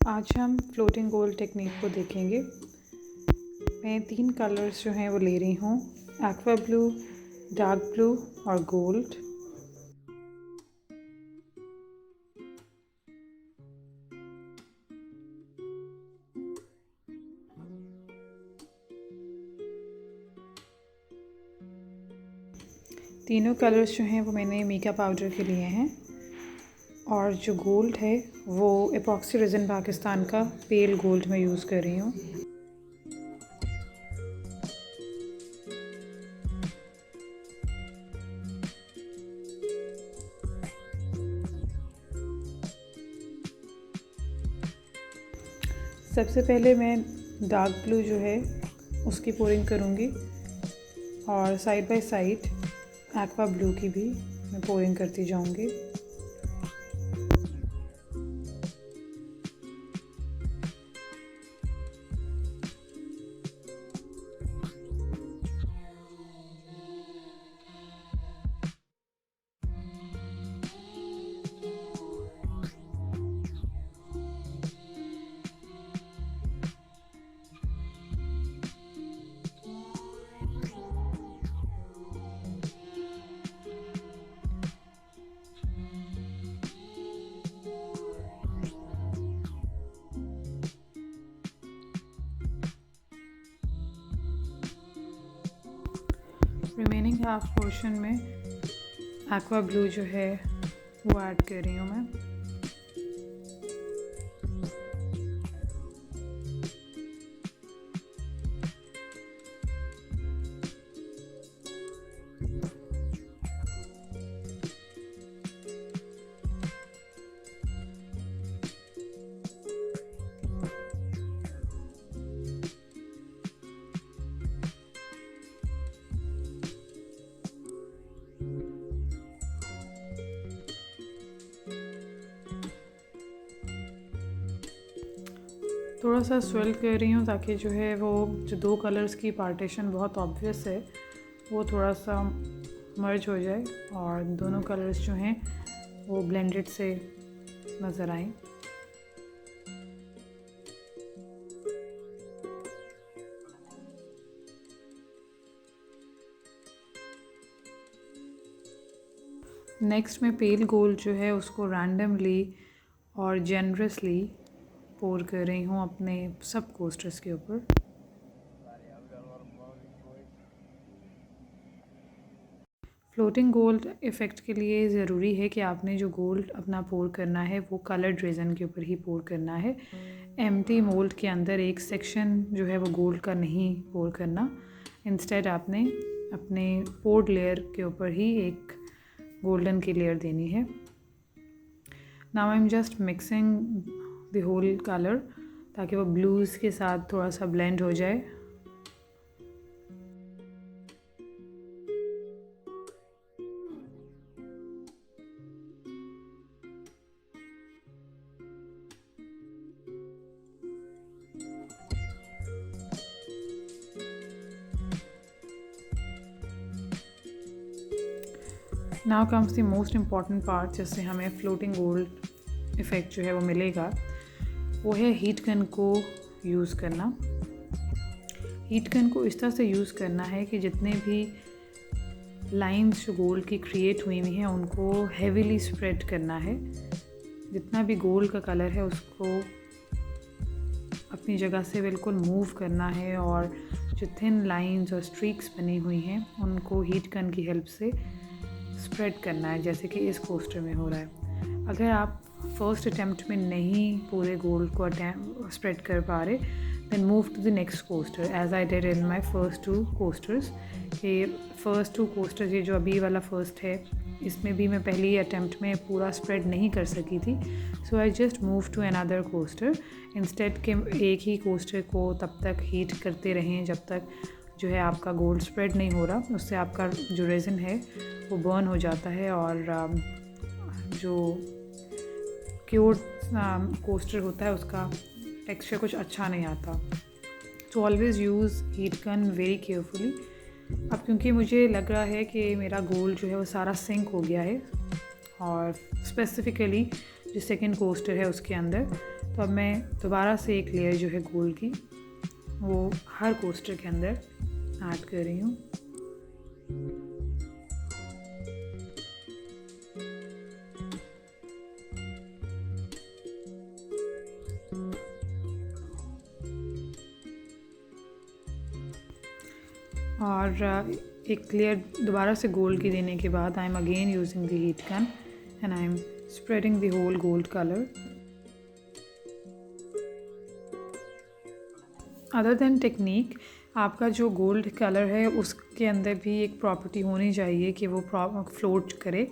आज हम floating gold technique को देखेंगे। मैं 3 कलर्स जो हैं वो ले रही हूँ, एक्वा ब्लू, डार्क ब्लू और गोल्ड। तीनों कलर्स जो हैं वो मैंने मीका पाउडर के लिए हैं और जो गोल्ड है वो एपॉक्सी रेजिन पाकिस्तान का पेल गोल्ड में यूज़ कर रही हूँ। सबसे पहले मैं डार्क ब्लू जो है उसकी पोरिंग करूँगी और side by side aqua blue की भी मैं पोरिंग करती जाऊँगी। रिमेनिंग हाफ पोर्शन में एक्वा ब्लू जो है वो ऐड कर रही हूँ मैं। थोड़ा सा स्वेल कर रही हूँ ताकि जो है वो जो दो कलर्स की पार्टीशन बहुत ऑब्वियस है वो थोड़ा सा मर्ज हो जाए और दोनों कलर्स जो हैं वो ब्लेंडेड से नज़र आए। नेक्स्ट मैं पेल गोल्ड जो है उसको रैंडमली और जेनरसली पोर कर रही हूँ अपने सब कोस्टर्स के ऊपर। फ्लोटिंग गोल्ड इफ़ेक्ट के लिए ज़रूरी है कि आपने जो गोल्ड अपना पोर करना है वो कलर्ड रेज़न के ऊपर ही पोर करना है। एम्प्टी मोल्ड के अंदर एक सेक्शन जो है वो गोल्ड का नहीं पोर करना। इंस्टेड आपने अपने पोर्ड लेयर के ऊपर ही एक गोल्डन की लेयर देनी है। Now I am just mixing the whole colour ताकि वो ब्लूज़ के साथ थोड़ा सा ब्लेंड हो जाए। Now comes the most important part जिससे हमें फ्लोटिंग गोल्ड इफ़ेक्ट जो है वो मिलेगा, वो है हीट गन को यूज़ करना। हीट गन को इस तरह से यूज़ करना है कि जितने भी लाइंस जो गोल्ड की क्रिएट हुई हुई हैं उनको हेवीली स्प्रेड करना है। जितना भी गोल्ड का कलर है उसको अपनी जगह से बिल्कुल मूव करना है और जो थिन लाइंस और स्ट्रीक्स बनी हुई हैं उनको हीट गन की हेल्प से स्प्रेड करना है, जैसे कि इस कोस्टर में हो रहा है। अगर आप फर्स्ट अटैम्प्ट में नहीं पूरे गोल्ड को स्प्रेड कर पा रहे then move to the next coaster as I did in my first 2 coasters. कि फर्स्ट 2 कोस्टर्स, ये जो अभी वाला फर्स्ट है, इसमें भी मैं पहली अटैम्प्ट में पूरा स्प्रेड नहीं कर सकी थी। So I just move to another coaster instead के एक ही कोस्टर को तब तक हीट करते रहें जब तक जो है आपका गोल्ड स्प्रेड नहीं हो रहा। उससे आपका जो रेज़न है वो बर्न हो जाता है और जो क्योर्ड कोस्टर होता है उसका टेक्सचर कुछ अच्छा नहीं आता। So always use heat gun very carefully. अब क्योंकि मुझे लग रहा है कि मेरा गोल्ड जो है वो सारा सिंक हो गया है और स्पेसिफ़िकली जो सेकंड कोस्टर है उसके अंदर, तो अब मैं दोबारा से एक लेयर जो है गोल्ड की वो हर कोस्टर के अंदर ऐड कर रही हूँ। और एक लेयर दोबारा से गोल्ड की देने के बाद I am again using the heat gun and I am spreading the whole gold colour. Other than technique, आपका जो गोल्ड कलर है उसके अंदर भी एक प्रॉपर्टी होनी चाहिए कि वो फ्लोट करे।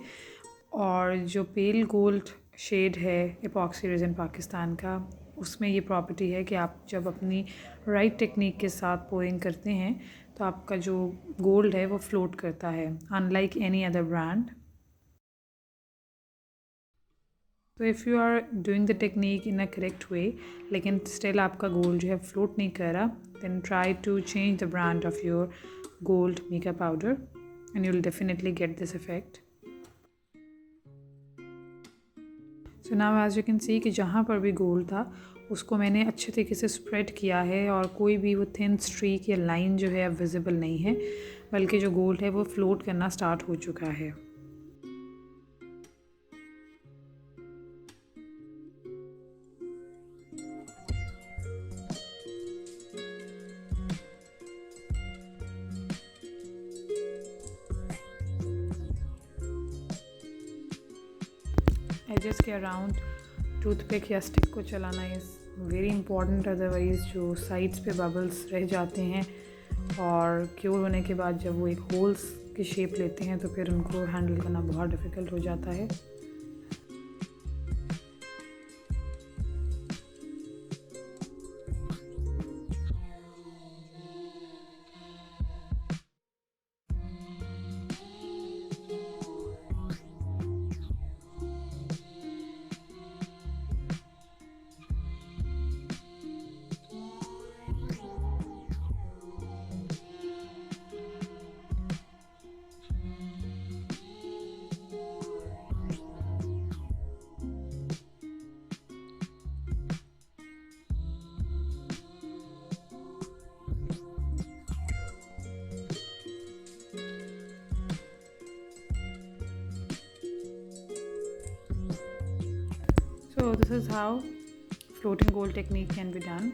और जो पेल गोल्ड शेड है एपॉक्सी रेजिन पाकिस्तान का, उसमें ये प्रॉपर्टी है कि आप जब अपनी राइट टेक्निक के साथ पोरिंग करते हैं तो आपका जो गोल्ड है वो फ्लोट करता है, अनलाइक एनी अदर ब्रांड। तो if you are doing the technique in a correct way लेकिन स्टिल आपका गोल्ड जो है फ्लोट नहीं कर रहा, then try to change the brand of your gold makeup powder and you will definitely get this effect. So now as you can see कि जहाँ पर भी गोल्ड था उसको मैंने अच्छे तरीके से स्प्रेड किया है और कोई भी वो थिन स्ट्रीक या लाइन जो है अब विजिबल नहीं है, बल्कि जो गोल्ड है वो फ्लोट करना स्टार्ट हो चुका है। एजेस के अराउंड टूथपिक या स्टिक को चलाना इज़ वेरी इंपॉर्टेंट, अदरवाइज़ जो साइड्स पे बबल्स रह जाते हैं और क्योर होने के बाद जब वो एक होल्स की शेप लेते हैं तो फिर उनको हैंडल करना बहुत डिफ़िकल्ट हो जाता है। So this is how floating gold technique can be done.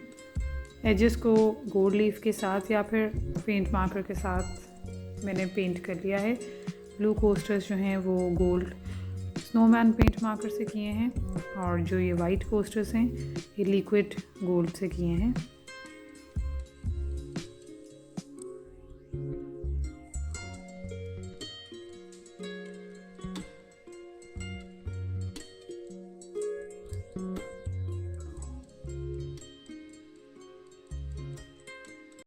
Edges को गोल्ड लीफ के साथ या फिर पेंट मार्कर के साथ मैंने पेंट कर लिया है। ब्लू कोस्टर्स जो हैं वो गोल्ड स्नोमैन पेंट मार्कर से किए हैं और जो ये वाइट कोस्टर्स हैं ये लिक्विड गोल्ड से किए हैं।